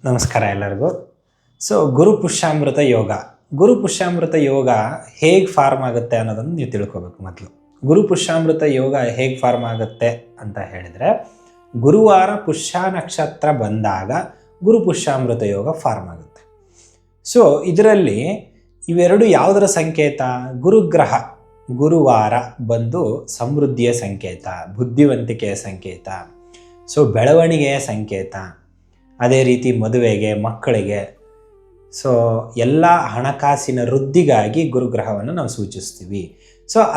ನಮಸ್ಕಾರ ಎಲ್ಲರಿಗೂ. ಗುರು ಪುಷ್ಯಾಮೃತ ಯೋಗ. ಗುರು ಪುಷ್ಯಾಮೃತ ಯೋಗ ಹೇಗೆ ಫಾರ್ಮ್ ಆಗುತ್ತೆ ಅನ್ನೋದನ್ನು ನೀವು ತಿಳ್ಕೊಬೇಕು. ಮೊದಲು ಗುರು ಪುಷ್ಯಾಮೃತ ಯೋಗ ಹೇಗೆ ಫಾರ್ಮ್ ಆಗುತ್ತೆ ಅಂತ ಹೇಳಿದರೆ, ಗುರುವಾರ ಪುಷ್ಯ ನಕ್ಷತ್ರ ಬಂದಾಗ ಗುರು ಪುಷ್ಯಾಮೃತ ಯೋಗ ಫಾರ್ಮ್ ಆಗುತ್ತೆ. ಇದರಲ್ಲಿ ಇವೆರಡು ಯಾವುದರ ಸಂಕೇತ? ಗುರುಗ್ರಹ ಗುರುವಾರ ಬಂದು ಸಮೃದ್ಧಿಯ ಸಂಕೇತ, ಬುದ್ಧಿವಂತಿಕೆಯ ಸಂಕೇತ, ಬೆಳವಣಿಗೆಯ ಸಂಕೇತ. ಅದೇ ರೀತಿ ಮದುವೆಗೆ, ಮಕ್ಕಳಿಗೆ, ಎಲ್ಲ ಹಣಕಾಸಿನ ವೃದ್ಧಿಗಾಗಿ ಗುರುಗ್ರಹವನ್ನು ನಾವು ಸೂಚಿಸ್ತೀವಿ.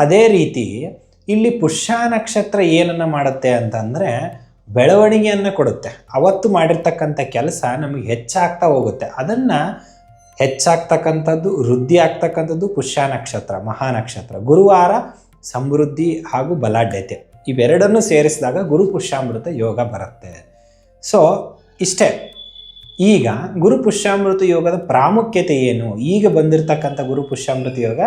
ಅದೇ ರೀತಿ ಇಲ್ಲಿ ಪುಷ್ಯ ನಕ್ಷತ್ರ ಏನನ್ನು ಮಾಡುತ್ತೆ ಅಂತಂದರೆ ಬೆಳವಣಿಗೆಯನ್ನು ಕೊಡುತ್ತೆ. ಅವತ್ತು ಮಾಡಿರ್ತಕ್ಕಂಥ ಕೆಲಸ ನಮಗೆ ಹೆಚ್ಚಾಗ್ತಾ ಹೋಗುತ್ತೆ. ಅದನ್ನು ಹೆಚ್ಚಾಗ್ತಕ್ಕಂಥದ್ದು, ವೃದ್ಧಿ ಆಗ್ತಕ್ಕಂಥದ್ದು ಪುಷ್ಯ ನಕ್ಷತ್ರ, ಮಹಾನಕ್ಷತ್ರ. ಗುರುವಾರ ಸಮೃದ್ಧಿ ಹಾಗೂ ಬಲಾಢ್ಯತೆ ಇವೆರಡನ್ನು ಸೇರಿಸಿದಾಗ ಗುರು ಪುಷ್ಯಾಮೃತ ಯೋಗ ಬರುತ್ತೆ. ಇಷ್ಟೇ. ಈಗ ಗುರು ಪುಷ್ಯಾಮೃತ ಯೋಗದ ಪ್ರಾಮುಖ್ಯತೆ ಏನು? ಈಗ ಬಂದಿರತಕ್ಕಂಥ ಗುರು ಪುಷ್ಯಾಮೃತ ಯೋಗ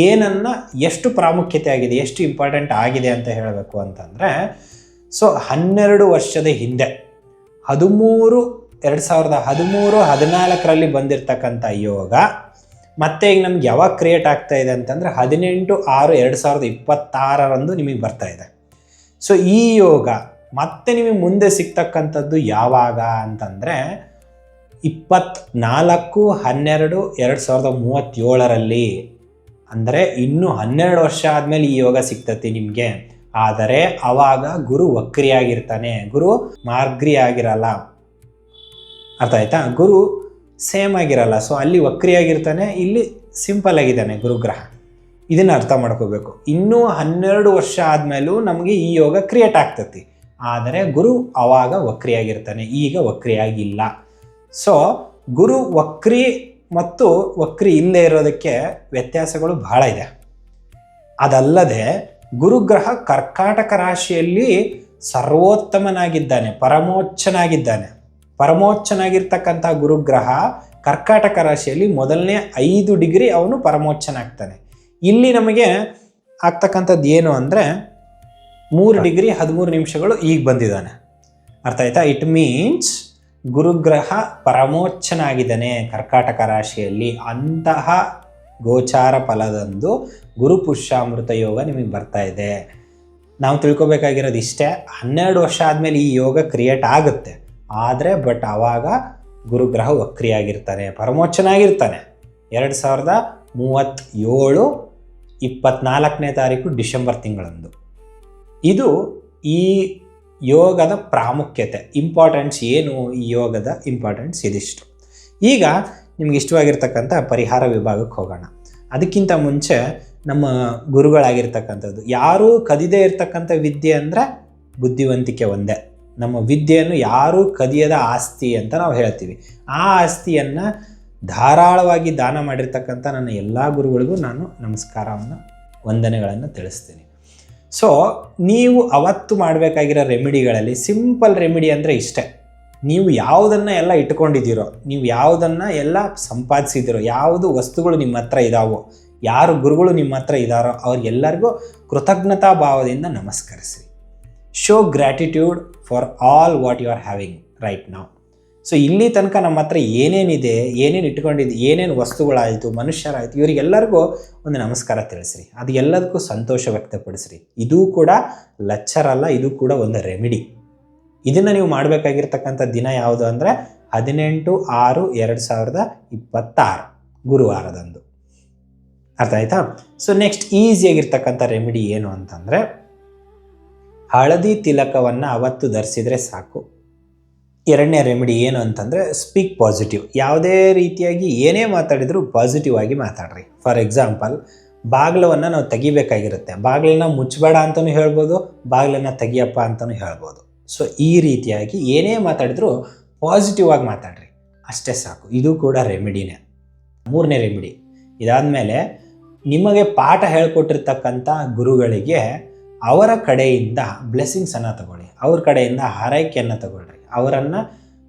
ಏನನ್ನು ಎಷ್ಟು ಪ್ರಾಮುಖ್ಯತೆ ಆಗಿದೆ, ಎಷ್ಟು ಇಂಪಾರ್ಟೆಂಟ್ ಆಗಿದೆ ಅಂತ ಹೇಳಬೇಕು ಅಂತಂದರೆ, 12 ವರ್ಷದ ಹಿಂದೆ 2013-14ರಲ್ಲಿ ಬಂದಿರತಕ್ಕಂಥ ಯೋಗ ಮತ್ತೆ ಈಗ ನಮ್ಗೆ ಯಾವಾಗ ಕ್ರಿಯೇಟ್ ಆಗ್ತಾ ಇದೆ ಅಂತಂದರೆ 18/6/2026 ನಿಮಗೆ ಬರ್ತಾ ಇದೆ. ಈ ಯೋಗ ಮತ್ತೆ ನಿಮಗೆ ಮುಂದೆ ಸಿಗ್ತಕ್ಕಂಥದ್ದು ಯಾವಾಗ ಅಂತಂದರೆ 24/12/2037 ಅಂದರೆ ಇನ್ನೂ 12 ವರ್ಷ ಆದಮೇಲೆ ಈ ಯೋಗ ಸಿಗ್ತತಿ ನಿಮಗೆ. ಆದರೆ ಆವಾಗ ಗುರು ವಕ್ರಿಯಾಗಿರ್ತಾನೆ, ಗುರು ಮಾರ್ಗ್ರಿಯಾಗಿರಲ್ಲ. ಅರ್ಥ ಆಯ್ತಾ? ಗುರು ಸೇಮ್ ಆಗಿರಲ್ಲ. ಅಲ್ಲಿ ವಕ್ರಿಯಾಗಿರ್ತಾನೆ, ಇಲ್ಲಿ ಸಿಂಪಲ್ ಆಗಿದ್ದಾನೆ ಗುರುಗ್ರಹ. ಇದನ್ನು ಅರ್ಥ ಮಾಡ್ಕೋಬೇಕು. ಇನ್ನೂ 12 ವರ್ಷ ಆದಮೇಲೂ ನಮಗೆ ಈ ಯೋಗ ಕ್ರಿಯೇಟ್ ಆಗ್ತತಿ. ಆದರೆ ಗುರು ಆವಾಗ ವಕ್ರಿಯಾಗಿರ್ತಾನೆ, ಈಗ ವಕ್ರಿಯಾಗಿಲ್ಲ. ಗುರು ವಕ್ರಿ ಮತ್ತು ವಕ್ರಿ ಇಲ್ಲದೆ ಇರೋದಕ್ಕೆ ವ್ಯತ್ಯಾಸಗಳು ಬಹಳ ಇದೆ. ಅದಲ್ಲದೆ ಗುರುಗ್ರಹ ಕರ್ಕಾಟಕ ರಾಶಿಯಲ್ಲಿ ಸರ್ವೋತ್ತಮನಾಗಿದ್ದಾನೆ, ಪರಮೋಚ್ಚನಾಗಿರ್ತಕ್ಕಂಥ ಗುರುಗ್ರಹ ಕರ್ಕಾಟಕ ರಾಶಿಯಲ್ಲಿ ಮೊದಲನೇ 5 ಡಿಗ್ರಿ ಅವನು ಪರಮೋಚ್ಚನಾಗ್ತಾನೆ. ಇಲ್ಲಿ ನಮಗೆ ಆಗ್ತಕ್ಕಂಥದ್ದು ಏನು ಅಂದರೆ 3 ಡಿಗ್ರಿ 13 ನಿಮಿಷಗಳು ಈಗ ಬಂದಿದ್ದಾನೆ. ಅರ್ಥ ಆಯ್ತಾ? ಇಟ್ ಮೀನ್ಸ್ ಗುರುಗ್ರಹ ಪರಮೋಚ್ಚನಾಗಿದ್ದಾನೆ ಕರ್ಕಾಟಕ ರಾಶಿಯಲ್ಲಿ. ಅಂತಹ ಗೋಚಾರ ಫಲದಂದು ಗುರು ಪುಷ್ಯಾಮೃತ ಯೋಗ ನಿಮಗೆ ಬರ್ತಾ ಇದೆ. ನಾವು ತಿಳ್ಕೊಬೇಕಾಗಿರೋದು ಇಷ್ಟೇ, 12 ವರ್ಷ ಆದಮೇಲೆ ಈ ಯೋಗ ಕ್ರಿಯೇಟ್ ಆಗುತ್ತೆ. ಆದರೆ ಆವಾಗ ಗುರುಗ್ರಹ ವಕ್ರಿಯಾಗಿರ್ತಾನೆ, ಪರಮೋಚ್ಚನಾಗಿರ್ತಾನೆ. 2037 24ನೇ ತಾರೀಕು ಡಿಸೆಂಬರ್ ತಿಂಗಳಂದು. ಇದು ಈ ಯೋಗದ ಪ್ರಾಮುಖ್ಯತೆ, ಇಂಪಾರ್ಟೆನ್ಸ್ ಏನು? ಈ ಯೋಗದ ಇಂಪಾರ್ಟೆನ್ಸ್ ಇದಿಷ್ಟು. ಈಗ ನಿಮ್ಗೆ ಇಷ್ಟವಾಗಿರ್ತಕ್ಕಂಥ ಪರಿಹಾರ ವಿಭಾಗಕ್ಕೆ ಹೋಗೋಣ. ಅದಕ್ಕಿಂತ ಮುಂಚೆ ನಮ್ಮ ಗುರುಗಳಾಗಿರ್ತಕ್ಕಂಥದ್ದು, ಯಾರೂ ಕದಿದೇ ಇರ್ತಕ್ಕಂಥ ವಿದ್ಯೆ ಅಂದರೆ ಬುದ್ಧಿವಂತಿಕೆ ಒಂದೇ. ನಮ್ಮ ವಿದ್ಯೆಯನ್ನು ಯಾರೂ ಕದಿಯದ ಆಸ್ತಿ ಅಂತ ನಾವು ಹೇಳ್ತೀವಿ. ಆ ಆಸ್ತಿಯನ್ನು ಧಾರಾಳವಾಗಿ ದಾನ ಮಾಡಿರ್ತಕ್ಕಂಥ ನನ್ನ ಎಲ್ಲ ಗುರುಗಳಿಗೂ ನಾನು ನಮಸ್ಕಾರವನ್ನು, ವಂದನೆಗಳನ್ನು ತಿಳಿಸ್ತೀನಿ. ನೀವು ಅವತ್ತು ಮಾಡಬೇಕಾಗಿರೋ ರೆಮಿಡಿಗಳಲ್ಲಿ ಸಿಂಪಲ್ ರೆಮಿಡಿ ಅಂದರೆ ಇಷ್ಟೇ. ನೀವು ಯಾವುದನ್ನು ಎಲ್ಲ ಇಟ್ಕೊಂಡಿದ್ದೀರೋ, ನೀವು ಯಾವುದನ್ನು ಎಲ್ಲ ಸಂಪಾದಿಸಿದಿರೋ, ಯಾವುದು ವಸ್ತುಗಳು ನಿಮ್ಮ ಹತ್ರ ಇದ್ದಾವೋ, ಯಾರು ಗುರುಗಳು ನಿಮ್ಮ ಹತ್ರ ಇದ್ದಾರೋ ಅವ್ರಿಗೆಲ್ಲರಿಗೂ ಕೃತಜ್ಞತಾ ಭಾವದಿಂದ ನಮಸ್ಕರಿಸಿ. Show gratitude for all what you are having right now. ಇಲ್ಲಿ ತನಕ ನಮ್ಮ ಹತ್ರ ಏನೇನಿದೆ, ಏನೇನು ಇಟ್ಕೊಂಡಿದ್ದು, ಏನೇನು ವಸ್ತುಗಳಾಯಿತು, ಮನುಷ್ಯರಾಯಿತು, ಇವರಿಗೆಲ್ಲರಿಗೂ ಒಂದು ನಮಸ್ಕಾರ ತಿಳಿಸ್ರಿ. ಅದು ಎಲ್ಲದಕ್ಕೂ ಸಂತೋಷ ವ್ಯಕ್ತಪಡಿಸ್ರಿ. ಇದು ಕೂಡ ಲೆಕ್ಚರ್ ಅಲ್ಲ, ಇದು ಕೂಡ ಒಂದು ರೆಮಿಡಿ. ಇದನ್ನು ನೀವು ಮಾಡಬೇಕಾಗಿರ್ತಕ್ಕಂಥ ದಿನ ಯಾವುದು ಅಂದರೆ 18/6/2026 ಗುರುವಾರದಂದು. ಅರ್ಥ ಆಯ್ತಾ? ನೆಕ್ಸ್ಟ್ ಈಸಿಯಾಗಿರ್ತಕ್ಕಂಥ ರೆಮಿಡಿ ಏನು ಅಂತಂದರೆ, ಹಳದಿ ತಿಲಕವನ್ನು ಅವತ್ತು ಧರಿಸಿದರೆ ಸಾಕು. ಎರಡನೇ ರೆಮಿಡಿ ಏನು ಅಂತಂದರೆ ಸ್ಪೀಕ್ ಪಾಸಿಟಿವ್. ಯಾವುದೇ ರೀತಿಯಾಗಿ ಏನೇ ಮಾತಾಡಿದರೂ ಪಾಸಿಟಿವ್ ಆಗಿ ಮಾತಾಡ್ರಿ. ಫಾರ್ ಎಕ್ಸಾಂಪಲ್, ಬಾಗಿಲವನ್ನು ನಾವು ತೆಗಿಬೇಕಾಗಿರುತ್ತೆ. ಬಾಗಿಲನ್ನು ಮುಚ್ಚಬೇಡ ಅಂತಲೂ ಹೇಳ್ಬೋದು, ಬಾಗಿಲನ್ನು ತೆಗಿಯಪ್ಪ ಅಂತಲೂ ಹೇಳ್ಬೋದು. ಈ ರೀತಿಯಾಗಿ ಏನೇ ಮಾತಾಡಿದರೂ ಪಾಸಿಟಿವ್ ಆಗಿ ಮಾತಾಡ್ರಿ, ಅಷ್ಟೇ ಸಾಕು. ಇದು ಕೂಡ ರೆಮಿಡಿನೇ. ಮೂರನೇ ರೆಮಿಡಿ ಇದಾದಮೇಲೆ, ನಿಮಗೆ ಪಾಠ ಹೇಳ್ಕೊಟ್ಟಿರ್ತಕ್ಕಂಥ ಗುರುಗಳಿಗೆ ಅವರ ಕಡೆಯಿಂದ ಬ್ಲೆಸ್ಸಿಂಗ್ಸನ್ನು ತಗೊಳ್ಳಿ, ಅವ್ರ ಕಡೆಯಿಂದ ಹಾರೈಕೆಯನ್ನು ತಗೊಳ್ರಿ.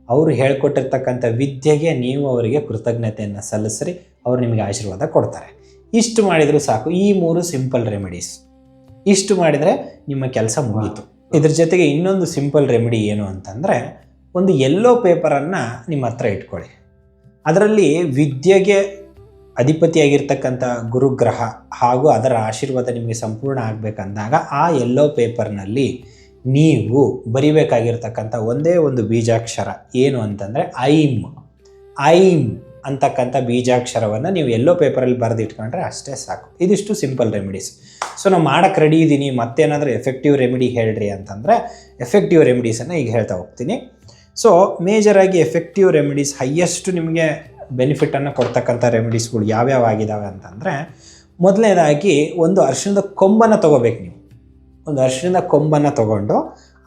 ಅವರು ಹೇಳ್ಕೊಟ್ಟಿರ್ತಕ್ಕಂಥ ವಿದ್ಯೆಗೆ ನೀವು ಅವರಿಗೆ ಕೃತಜ್ಞತೆಯನ್ನು ಸಲ್ಲಿಸ್ರಿ, ಅವರು ನಿಮಗೆ ಆಶೀರ್ವಾದ ಕೊಡ್ತಾರೆ. ಇಷ್ಟು ಮಾಡಿದರೂ ಸಾಕು. ಈ 3 ಸಿಂಪಲ್ ರೆಮಿಡೀಸ್. ಇಷ್ಟು ಮಾಡಿದರೆ ನಿಮ್ಮ ಕೆಲಸ ಮುಗೀತು. ಇದ್ರ ಜೊತೆಗೆ ಇನ್ನೊಂದು ಸಿಂಪಲ್ ರೆಮಿಡಿ ಏನು ಅಂತಂದರೆ, ಒಂದು ಯೆಲ್ಲೋ ಪೇಪರನ್ನು ನಿಮ್ಮ ಹತ್ರ ಇಟ್ಕೊಳ್ಳಿ. ಅದರಲ್ಲಿ ವಿದ್ಯೆಗೆ ಅಧಿಪತಿಯಾಗಿರ್ತಕ್ಕಂಥ ಗುರುಗ್ರಹ ಹಾಗೂ ಅದರ ಆಶೀರ್ವಾದ ನಿಮಗೆ ಸಂಪೂರ್ಣ ಆಗಬೇಕಂದಾಗ ಆ ಯೆಲ್ಲೋ ಪೇಪರ್ನಲ್ಲಿ ನೀವು ಬರಿಬೇಕಾಗಿರ್ತಕ್ಕಂಥ ಒಂದೇ ಒಂದು ಬೀಜಾಕ್ಷರ ಏನು ಅಂತಂದರೆ ಐಮ್ ಅಂತಕ್ಕಂಥ ಬೀಜಾಕ್ಷರವನ್ನು ನೀವು ಯೆಲ್ಲೋ ಪೇಪರಲ್ಲಿ ಬರೆದಿಟ್ಕೊಂಡ್ರೆ ಅಷ್ಟೇ ಸಾಕು. ಇದಿಷ್ಟು ಸಿಂಪಲ್ ರೆಮಿಡೀಸ್. ಸೊ ನಾವು ಮಾಡೋಕ್ಕೆ ರೆಡಿ ಇದ್ದೀನಿ, ಮತ್ತೇನಾದರೂ ಎಫೆಕ್ಟಿವ್ ರೆಮಿಡಿ ಹೇಳ್ರಿ ಅಂತಂದರೆ ಎಫೆಕ್ಟಿವ್ ರೆಮಿಡೀಸನ್ನು ಈಗ ಹೇಳ್ತಾ ಹೋಗ್ತೀನಿ. ಸೊ ಮೇಜರಾಗಿ ಎಫೆಕ್ಟಿವ್ ರೆಮಿಡೀಸ್ ಹೈಯೆಸ್ಟ್ ನಿಮಗೆ ಬೆನಿಫಿಟನ್ನು ಕೊಡ್ತಕ್ಕಂಥ ರೆಮಿಡೀಸ್ಗಳು ಯಾವ್ಯಾವ ಆಗಿದ್ದಾವೆ ಅಂತಂದರೆ, ಮೊದಲನೇದಾಗಿ ಒಂದು ಅರಿಶಿಣದ ಕೊಂಬನ್ನು ತೊಗೋಬೇಕು. ನೀವು ಒಂದು ಅರಿಶಿಣದ ಕೊಂಬನ್ನು ತೊಗೊಂಡು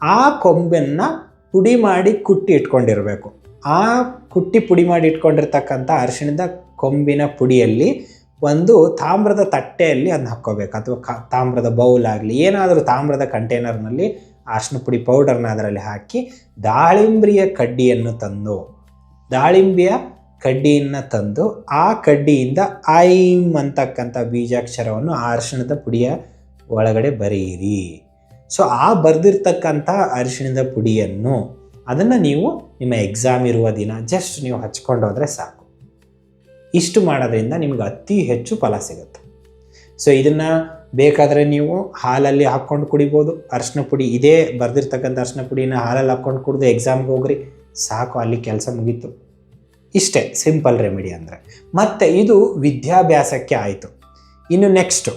ಆ ಕೊಂಬನ್ನು ಪುಡಿ ಮಾಡಿ ಕುಟ್ಟಿ ಇಟ್ಕೊಂಡಿರಬೇಕು. ಆ ಕುಟ್ಟಿ ಪುಡಿ ಮಾಡಿ ಇಟ್ಕೊಂಡಿರ್ತಕ್ಕಂಥ ಅರಿಶಿಣದ ಕೊಂಬಿನ ಪುಡಿಯಲ್ಲಿ ಒಂದು ತಾಮ್ರದ ತಟ್ಟೆಯಲ್ಲಿ ಅದನ್ನ ಹಾಕ್ಕೋಬೇಕು, ಅಥವಾ ತಾಮ್ರದ ಬೌಲ್ ಆಗಲಿ ಏನಾದರೂ ತಾಮ್ರದ ಕಂಟೈನರ್ನಲ್ಲಿ ಅರಿಶಿಣ ಪುಡಿ ಪೌಡರ್ನ ಅದರಲ್ಲಿ ಹಾಕಿ ದಾಳಿಂಬೆಯ ಕಡ್ಡಿಯನ್ನು ತಂದು ಆ ಕಡ್ಡಿಯಿಂದ ಐಮ್ ಅಂತಕ್ಕಂಥ ಬೀಜಾಕ್ಷರವನ್ನು ಆ ಅರಿಶಿಣದ ಪುಡಿಯ ಒಳಗಡೆ ಬರೆಯಿರಿ. ಸೊ ಆ ಬರೆದಿರ್ತಕ್ಕಂಥ ಅರಿಶಿಣದ ಪುಡಿಯನ್ನು ಅದನ್ನು ನೀವು ನಿಮ್ಮ ಎಕ್ಸಾಮ್ ಇರುವ ದಿನ ಜಸ್ಟ್ ನೀವು ಹಚ್ಕೊಂಡು ಹೋದರೆ ಸಾಕು. ಇಷ್ಟು ಮಾಡೋದ್ರಿಂದ ನಿಮ್ಗೆ ಅತಿ ಹೆಚ್ಚು ಫಲ ಸಿಗುತ್ತೆ. ಸೊ ಇದನ್ನು ಬೇಕಾದರೆ ನೀವು ಹಾಲಲ್ಲಿ ಹಾಕ್ಕೊಂಡು ಕುಡಿಬೋದು. ಅರಿಶಿನ ಪುಡಿ ಇದೇ ಬರೆದಿರ್ತಕ್ಕಂಥ ಅರಿಶಿನ ಪುಡಿನ ಹಾಲಲ್ಲಿ ಹಾಕ್ಕೊಂಡು ಕುಡಿದು ಎಕ್ಸಾಮ್ಗೆ ಹೋಗ್ರಿ, ಸಾಕು, ಅಲ್ಲಿ ಕೆಲಸ ಮುಗೀತು. ಇಷ್ಟೇ ಸಿಂಪಲ್ ರೆಮಿಡಿ ಅಂದರೆ. ಮತ್ತು ಇದು ವಿದ್ಯಾಭ್ಯಾಸಕ್ಕೆ ಆಯಿತು. ಇನ್ನು ನೆಕ್ಸ್ಟು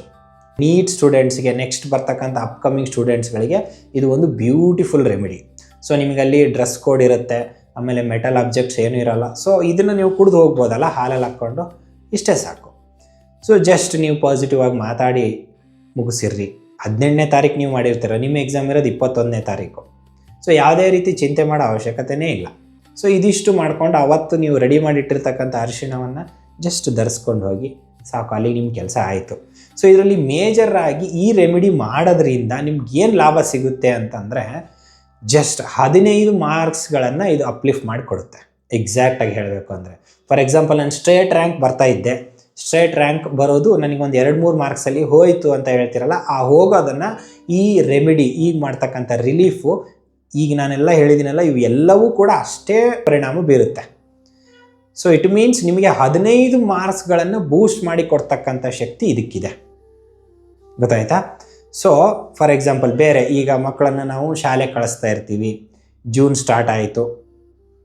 ನೀಟ್ ಸ್ಟೂಡೆಂಟ್ಸ್ಗೆ, ನೆಕ್ಸ್ಟ್ ಬರ್ತಕ್ಕಂಥ ಅಪ್ಕಮಿಂಗ್ ಸ್ಟೂಡೆಂಟ್ಸ್ಗಳಿಗೆ ಇದು ಒಂದು ಬ್ಯೂಟಿಫುಲ್ ರೆಮಿಡಿ. ಸೊ ನಿಮಗಲ್ಲಿ ಡ್ರೆಸ್ ಕೋಡ್ ಇರುತ್ತೆ, ಆಮೇಲೆ ಮೆಟಲ್ ಆಬ್ಜೆಕ್ಟ್ಸ್ ಏನೂ ಇರೋಲ್ಲ. ಸೊ ಇದನ್ನು ನೀವು ಕುಡಿದು ಹೋಗ್ಬೋದಲ್ಲ ಹಾಲಲ್ಲಿ ಹಾಕ್ಕೊಂಡು, ಇಷ್ಟೇ ಸಾಕು. ಸೊ ಜಸ್ಟ್ ನೀವು ಪಾಸಿಟಿವ್ ಆಗಿ ಮಾತಾಡಿ ಮುಗಿಸಿರ್ರಿ. 18ನೇ ತಾರೀಕು ನೀವು ಮಾಡಿರ್ತೀರ, ನಿಮ್ಮ ಎಕ್ಸಾಮ್ ಇರೋದು 21ನೇ ತಾರೀಕು. ಸೊ ಯಾವುದೇ ರೀತಿ ಚಿಂತೆ ಮಾಡೋ ಅವಶ್ಯಕತೆಯೇ ಇಲ್ಲ. ಸೊ ಇದಿಷ್ಟು ಮಾಡ್ಕೊಂಡು ಅವತ್ತು ನೀವು ರೆಡಿ ಮಾಡಿಟ್ಟಿರ್ತಕ್ಕಂಥ ಅರಿಶಿಣವನ್ನು ಜಸ್ಟ್ ಧರಿಸ್ಕೊಂಡು ಹೋಗಿ ಸಾಕು, ಅಲ್ಲಿಗೆ ನಿಮ್ಮ ಕೆಲಸ ಆಯಿತು. ಸೊ ಇದರಲ್ಲಿ ಮೇಜರ್ ಆಗಿ ಈ ರೆಮಿಡಿ ಮಾಡೋದ್ರಿಂದ ನಿಮ್ಗೆ ಏನು ಲಾಭ ಸಿಗುತ್ತೆ ಅಂತಂದರೆ, ಜಸ್ಟ್ 15 ಮಾರ್ಕ್ಸ್ಗಳನ್ನು ಇದು ಅಪ್ಲಿಫ್ಟ್ ಮಾಡಿಕೊಡುತ್ತೆ. ಎಕ್ಸಾಕ್ಟಾಗಿ ಹೇಳಬೇಕು ಅಂದರೆ, ಫಾರ್ ಎಕ್ಸಾಂಪಲ್ ನಾನು ಸ್ಟ್ರೇಟ್ ರ್ಯಾಂಕ್ ಬರ್ತಾ ಇದ್ದೆ. ಸ್ಟ್ರೇಟ್ ರ್ಯಾಂಕ್ ಬರೋದು ನನಗೊಂದು 2-3 ಮಾರ್ಕ್ಸಲ್ಲಿ ಹೋಯಿತು ಅಂತ ಹೇಳ್ತಿರಲ್ಲ, ಆ ಹೋಗೋದನ್ನು ಈ ರೆಮಿಡಿ ಈಗ ಮಾಡ್ತಕ್ಕಂಥ ರಿಲೀಫು, ಈಗ ನಾನೆಲ್ಲ ಹೇಳಿದ್ದೀನಲ್ಲ, ಇವು ಎಲ್ಲವೂ ಕೂಡ ಅಷ್ಟೇ ಪರಿಣಾಮ ಬೀರುತ್ತೆ. ಸೊ ಇಟ್ ಮೀನ್ಸ್ ನಿಮಗೆ 15 ಮಾರ್ಕ್ಸ್ಗಳನ್ನು ಬೂಸ್ಟ್ ಮಾಡಿ ಕೊಡ್ತಕ್ಕಂಥ ಶಕ್ತಿ ಇದಕ್ಕಿದೆ. ಗೊತ್ತಾಯ್ತಾ? ಸೊ ಫಾರ್ ಎಕ್ಸಾಂಪಲ್ ಬೇರೆ ಈಗ ಮಕ್ಕಳನ್ನು ನಾವು ಶಾಲೆ ಕಳಿಸ್ತಾ ಇರ್ತೀವಿ. ಜೂನ್ ಸ್ಟಾರ್ಟ್ ಆಯಿತು,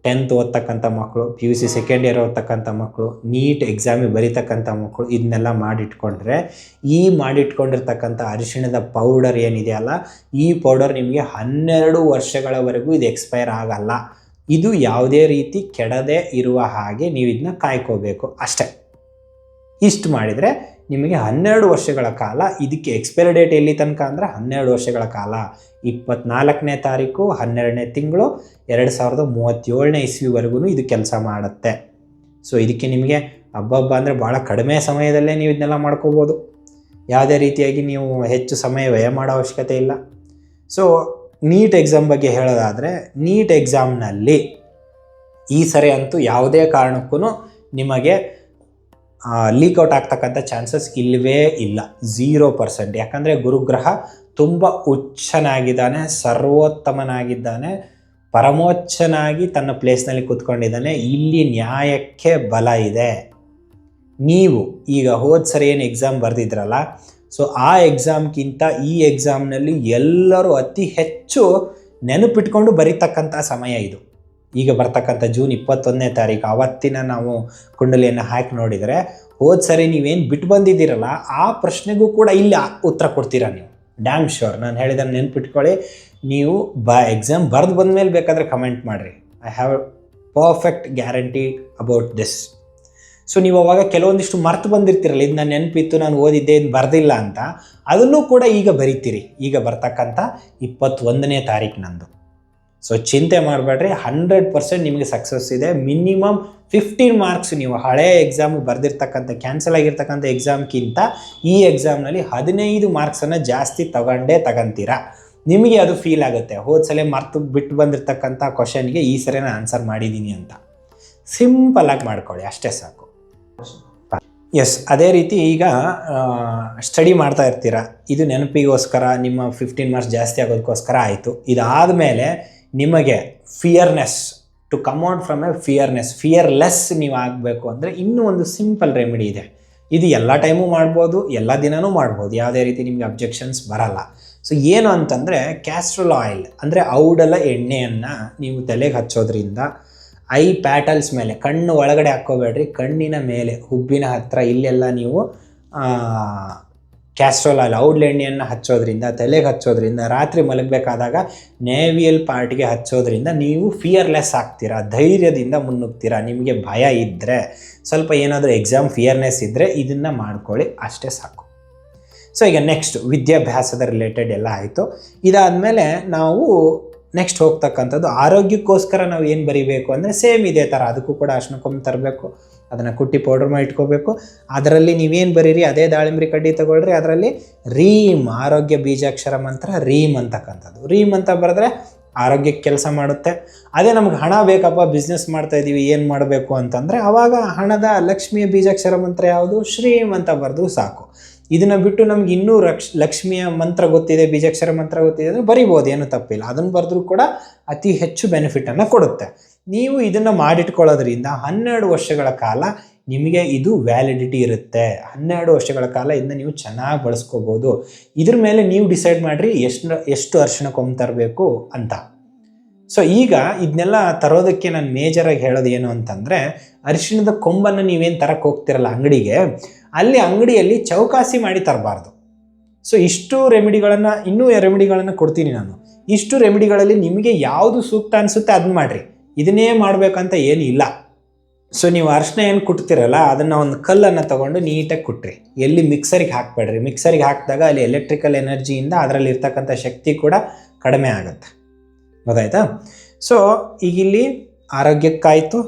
10th ಓದ್ತಕ್ಕಂಥ ಮಕ್ಕಳು, PUC ಸೆಕೆಂಡ್ ಇಯರ್ ಓದ್ತಕ್ಕಂಥ ಮಕ್ಕಳು, ನೀಟ್ ಎಕ್ಸಾಮಿಗೆ ಬರೀತಕ್ಕಂಥ ಮಕ್ಕಳು, ಇದನ್ನೆಲ್ಲ ಮಾಡಿಟ್ಕೊಂಡ್ರೆ ಈ ಮಾಡಿಟ್ಕೊಂಡಿರ್ತಕ್ಕಂಥ ಅರಿಶಿಣದ ಪೌಡರ್ ಏನಿದೆಯಲ್ಲ, ಈ ಪೌಡರ್ ನಿಮಗೆ 12 ವರ್ಷಗಳವರೆಗೂ ಇದು ಎಕ್ಸ್ಪೈರ್ ಆಗಲ್ಲ. ಇದು ಯಾವುದೇ ರೀತಿ ಕೆಡದೆ ಇರುವ ಹಾಗೆ ನೀವು ಇದನ್ನ ಕಾಯ್ಕೋಬೇಕು ಅಷ್ಟೇ. ಇಷ್ಟು ಮಾಡಿದರೆ ನಿಮಗೆ 12 ವರ್ಷಗಳ ಕಾಲ, ಇದಕ್ಕೆ ಎಕ್ಸ್ಪೈರಿ ಡೇಟ್ ಎಲ್ಲಿ ತನಕ ಅಂದರೆ 12 ವರ್ಷಗಳ ಕಾಲ, 24ನೇ ತಾರೀಕು 12ನೇ ತಿಂಗಳು 2037ನೇ ಇಸ್ವಿವರೆಗೂ ಇದು ಕೆಲಸ ಮಾಡುತ್ತೆ. ಸೊ ಇದಕ್ಕೆ ನಿಮಗೆ ಹಬ್ಬ ಅಂದರೆ ಭಾಳ ಕಡಿಮೆ ಸಮಯದಲ್ಲೇ ನೀವು ಇದನ್ನೆಲ್ಲ ಮಾಡ್ಕೋಬೋದು. ಯಾವುದೇ ರೀತಿಯಾಗಿ ನೀವು ಹೆಚ್ಚು ಸಮಯ ವ್ಯಯ ಮಾಡೋ ಅವಶ್ಯಕತೆ ಇಲ್ಲ. ಸೊ ನೀಟ್ ಎಕ್ಸಾಮ್ ಬಗ್ಗೆ ಹೇಳೋದಾದರೆ, ನೀಟ್ ಎಕ್ಸಾಮ್ನಲ್ಲಿ ಈ ಸರಿ ಅಂತೂ ಯಾವುದೇ ಕಾರಣಕ್ಕೂ ನಿಮಗೆ ಲೀಕ್ಔಟ್ ಆಗ್ತಕ್ಕಂಥ ಚಾನ್ಸಸ್ ಇಲ್ಲವೇ ಇಲ್ಲ, 0%. ಯಾಕಂದರೆ ಗುರುಗ್ರಹ ತುಂಬ ಉಚ್ಚನಾಗಿದ್ದಾನೆ, ಸರ್ವೋತ್ತಮನಾಗಿದ್ದಾನೆ, ಪರಮೋಚ್ಚನಾಗಿ ತನ್ನ ಪ್ಲೇಸ್ನಲ್ಲಿ ಕೂತ್ಕೊಂಡಿದ್ದಾನೆ. ಇಲ್ಲಿ ನ್ಯಾಯಕ್ಕೆ ಬಲ ಇದೆ. ನೀವು ಈಗ ಹೋದ ಸರಿ ಏನು ಎಕ್ಸಾಮ್ ಬರೆದಿದ್ರಲ್ಲ, ಸೊ ಆ ಎಕ್ಸಾಮ್ಗಿಂತ ಈ ಎಕ್ಸಾಮ್ನಲ್ಲಿ ಎಲ್ಲರೂ ಅತಿ ಹೆಚ್ಚು ನೆನಪಿಟ್ಕೊಂಡು ಬರೀತಕ್ಕಂಥ ಸಮಯ ಇದು. ಈಗ ಬರ್ತಕ್ಕಂಥ ಜೂನ್ 21ನೇ ತಾರೀಕು ಆವತ್ತಿನ ನಾವು ಕುಂಡಲಿಯನ್ನು ಹಾಕಿ ನೋಡಿದರೆ, ಹೋದ ಸರಿ ನೀವೇನು ಬಿಟ್ಟು ಬಂದಿದ್ದೀರಲ್ಲ ಆ ಪ್ರಶ್ನೆಗೂ ಕೂಡ ಇಲ್ಲಿ ಉತ್ತರ ಕೊಡ್ತೀರಾ ನೀವು, ಡ್ಯಾಮ್ ಶ್ಯೂರ್. ನಾನು ಹೇಳಿದ್ದನ್ನು ನೆನಪಿಟ್ಕೊಳ್ಳಿ. ನೀವು ಎಕ್ಸಾಮ್ ಬರೆದು ಬಂದಮೇಲೆ ಬೇಕಾದರೆ ಕಮೆಂಟ್ ಮಾಡಿರಿ. I have perfect guarantee about this. So ನೀವು ಅವಾಗ ಕೆಲವೊಂದಿಷ್ಟು ಮರ್ತು ಬಂದಿರ್ತೀರಲ್ಲ, ಇದು ನಾನು ನೆನಪಿತ್ತು, ನಾನು ಓದಿದ್ದೆ, ಇದು ಬರೆದಿಲ್ಲ ಅಂತ, ಅದನ್ನು ಕೂಡ ಈಗ ಬರೀತೀರಿ. ಈಗ ಬರ್ತಕ್ಕಂಥ 21ನೇ ತಾರೀಕಿನಂದು. ಸೊ ಚಿಂತೆ ಮಾಡಬೇಡ್ರಿ, 100% ನಿಮಗೆ ಸಕ್ಸಸ್ ಇದೆ. ಮಿನಿಮಮ್ 15 ಮಾರ್ಕ್ಸ್ ನೀವು ಹಳೆಯ ಎಕ್ಸಾಮು ಬರೆದಿರ್ತಕ್ಕಂಥ ಕ್ಯಾನ್ಸಲ್ ಆಗಿರ್ತಕ್ಕಂಥ ಎಕ್ಸಾಮ್ಗಿಂತ ಈ ಎಕ್ಸಾಮ್ನಲ್ಲಿ 15 ಮಾರ್ಕ್ಸನ್ನು ಜಾಸ್ತಿ ತಗೊಂತೀರಾ. ನಿಮಗೆ ಅದು ಫೀಲ್ ಆಗುತ್ತೆ, ಹೋದ ಸಲ ಮರ್ತು ಬಿಟ್ಟು ಬಂದಿರತಕ್ಕಂಥ ಕ್ವಶನ್ಗೆ ಈ ಸರಿ ನಾನು ಆನ್ಸರ್ ಮಾಡಿದ್ದೀನಿ ಅಂತ. ಸಿಂಪಲಾಗಿ ಮಾಡ್ಕೊಳ್ಳಿ, ಅಷ್ಟೇ ಸಾಕು. ಎಸ್, ಅದೇ ರೀತಿ ಈಗ ಸ್ಟಡಿ ಮಾಡ್ತಾ ಇರ್ತೀರ, ಇದು ನೆನಪಿಗೋಸ್ಕರ ನಿಮ್ಮ 15 ಮಾರ್ಕ್ಸ್ ಜಾಸ್ತಿ ಆಗೋದಕ್ಕೋಸ್ಕರ ಆಯಿತು. ಇದಾದಮೇಲೆ ನಿಮಗೆ fearness to come out from a fearless ನೀವು ಆಗಬೇಕು ಅಂದರೆ ಇನ್ನೂ ಒಂದು ಸಿಂಪಲ್ ರೆಮಿಡಿ ಇದೆ. ಇದು ಎಲ್ಲ ಟೈಮು ಮಾಡ್ಬೋದು, ಎಲ್ಲ ದಿನವೂ ಮಾಡ್ಬೋದು, ಯಾವುದೇ ರೀತಿ ನಿಮಗೆ ಅಬ್ಜೆಕ್ಷನ್ಸ್ ಬರಲ್ಲ. ಸೊ ಏನು ಅಂತಂದರೆ ಕ್ಯಾಸ್ಟ್ರೋಲ್ ಆಯಿಲ್ ಅಂದರೆ ಔಡಲ ಎಣ್ಣೆಯನ್ನು ನೀವು ತಲೆಗೆ ಹಚ್ಚೋದ್ರಿಂದ ಐ ಪ್ಯಾಟಲ್ಸ್ ಮೇಲೆ, ಕಣ್ಣು ಒಳಗಡೆ ಹಾಕ್ಕೋಬೇಡ್ರಿ, ಕಣ್ಣಿನ ಮೇಲೆ ಹುಬ್ಬಿನ ಹತ್ತಿರ ಇಲ್ಲೆಲ್ಲ ನೀವು ಕ್ಯಾಸ್ಟ್ರೋಲ್ ಆಯಿಲ್ ಔಡಲ ಎಣ್ಣೆಯನ್ನು ಹಚ್ಚೋದ್ರಿಂದ, ತಲೆಗೆ ಹಚ್ಚೋದ್ರಿಂದ, ರಾತ್ರಿ ಮಲಗಬೇಕಾದಾಗ ನೇವಿಯಲ್ ಪಾರ್ಟ್ಗೆ ಹಚ್ಚೋದ್ರಿಂದ ನೀವು ಫಿಯರ್ಲೆಸ್ ಆಗ್ತೀರಾ, ಧೈರ್ಯದಿಂದ ಮುನ್ನುಗ್ತೀರಾ. ನಿಮಗೆ ಭಯ ಇದ್ದರೆ, ಸ್ವಲ್ಪ ಏನಾದರೂ ಎಕ್ಸಾಮ್ ಫಿಯರ್ನೆಸ್ ಇದ್ದರೆ ಇದನ್ನು ಮಾಡ್ಕೊಳ್ಳಿ, ಅಷ್ಟೇ ಸಾಕು. ಸೊ ಈಗ ನೆಕ್ಸ್ಟ್ ವಿದ್ಯಾಭ್ಯಾಸದ ರಿಲೇಟೆಡ್ ಎಲ್ಲ ಆಯಿತು. ಇದಾದಮೇಲೆ ನಾವು ನೆಕ್ಸ್ಟ್ ಹೋಗ್ತಕ್ಕಂಥದ್ದು ಆರೋಗ್ಯಕ್ಕೋಸ್ಕರ ನಾವು ಏನು ಬರೀಬೇಕು ಅಂದರೆ ಸೇಮ್ ಇದೇ ಥರ, ಅದಕ್ಕೂ ಕೂಡ ಅರ್ಶಿನ ಕೊಂಬು ತರಬೇಕು, ಅದನ್ನು ಕುಟ್ಟಿ ಪೌಡರ್ ಮಾಡಿ ಇಟ್ಕೋಬೇಕು. ಅದರಲ್ಲಿ ನೀವೇನು ಬರೀರಿ, ಅದೇ ದಾಳಿಂಬ್ರಿ ಕಡ್ಡಿ ತಗೊಳ್ರಿ, ಅದರಲ್ಲಿ ರೀಮ್, ಆರೋಗ್ಯ ಬೀಜಾಕ್ಷರ ಮಂತ್ರ ರೀಮ್ ಅಂತಕ್ಕಂಥದ್ದು. ರೀಮ್ ಅಂತ ಬರೆದ್ರೆ ಆರೋಗ್ಯಕ್ಕೆ ಕೆಲಸ ಮಾಡುತ್ತೆ. ಅದೇ ನಮ್ಗೆ ಹಣ ಬೇಕಪ್ಪ, ಬಿಸ್ನೆಸ್ ಮಾಡ್ತಾಯಿದ್ದೀವಿ, ಏನು ಮಾಡಬೇಕು ಅಂತಂದರೆ ಆವಾಗ ಹಣದ ಲಕ್ಷ್ಮಿಯ ಬೀಜಾಕ್ಷರ ಮಂತ್ರ ಯಾವುದು, ಶ್ರೀಮ್ ಅಂತ ಬರೆದು ಸಾಕು. ಇದನ್ನು ಬಿಟ್ಟು ನಮ್ಗೆ ಇನ್ನೂ ಲಕ್ಷ್ಮಿಯ ಮಂತ್ರ ಗೊತ್ತಿದೆ, ಬೀಜಾಕ್ಷರ ಮಂತ್ರ ಗೊತ್ತಿದೆ ಅಂದರೆ ಬರಿಬೋದು, ಏನು ತಪ್ಪಿಲ್ಲ. ಅದನ್ನು ಬರೆದ್ರೂ ಕೂಡ ಅತಿ ಹೆಚ್ಚು ಬೆನಿಫಿಟನ್ನು ಕೊಡುತ್ತೆ. ನೀವು ಇದನ್ನು ಮಾಡಿಟ್ಕೊಳ್ಳೋದ್ರಿಂದ 12 ವರ್ಷಗಳ ಕಾಲ ನಿಮಗೆ ಇದು ವ್ಯಾಲಿಡಿಟಿ ಇರುತ್ತೆ. 12 ವರ್ಷಗಳ ಕಾಲ ಇದನ್ನ ನೀವು ಚೆನ್ನಾಗಿ ಬಳಸ್ಕೋಬೋದು. ಇದ್ರ ಮೇಲೆ ನೀವು ಡಿಸೈಡ್ ಮಾಡಿರಿ ಎಷ್ಟು ಅರಿಶಿಣ ಕೊಂಬು ತರಬೇಕು ಅಂತ. ಸೊ ಈಗ ಇದನ್ನೆಲ್ಲ ತರೋದಕ್ಕೆ ನಾನು ಮೇಜರಾಗಿ ಹೇಳೋದು ಏನು ಅಂತಂದರೆ, ಅರಿಶಿಣದ ಕೊಂಬನ್ನು ನೀವೇನು ತರಕ್ಕೆ ಹೋಗ್ತಿರಲ್ಲ ಅಂಗಡಿಗೆ, ಅಲ್ಲಿ ಅಂಗಡಿಯಲ್ಲಿ ಚೌಕಾಸಿ ಮಾಡಿ ತರಬಾರ್ದು. ಸೊ ಇಷ್ಟು ರೆಮಿಡಿಗಳನ್ನು, ಇನ್ನೂ ರೆಮಿಡಿಗಳನ್ನು ಕೊಡ್ತೀನಿ ನಾನು. ಇಷ್ಟು ರೆಮಿಡಿಗಳಲ್ಲಿ ನಿಮಗೆ ಯಾವುದು ಸೂಕ್ತ ಅನಿಸುತ್ತೆ ಅದನ್ನ ಮಾಡಿರಿ, ಇದನ್ನೇ ಮಾಡಬೇಕಂತ ಏನು ಇಲ್ಲ. ಸೊ ನೀವು ಅರಿಶಿನ ಏನು ಕುಟ್ತಿರಲ್ಲ ಅದನ್ನು ಒಂದು ಕಲ್ಲನ್ನು ತೊಗೊಂಡು ನೀಟಾಗಿ ಕುಟ್ರಿ, ಎಲ್ಲಿ ಮಿಕ್ಸರಿಗೆ ಹಾಕಬೇಡ್ರಿ. ಮಿಕ್ಸರಿಗೆ ಹಾಕಿದಾಗ ಅಲ್ಲಿ ಎಲೆಕ್ಟ್ರಿಕಲ್ ಎನರ್ಜಿಯಿಂದ ಅದರಲ್ಲಿ ಇರ್ತಕ್ಕಂಥ ಶಕ್ತಿ ಕೂಡ ಕಡಿಮೆ ಆಗುತ್ತೆ, ಗೊತ್ತಾಯ್ತಾ? ಸೊ ಈಗಿಲ್ಲಿ ಆರೋಗ್ಯಕ್ಕಾಯಿತು,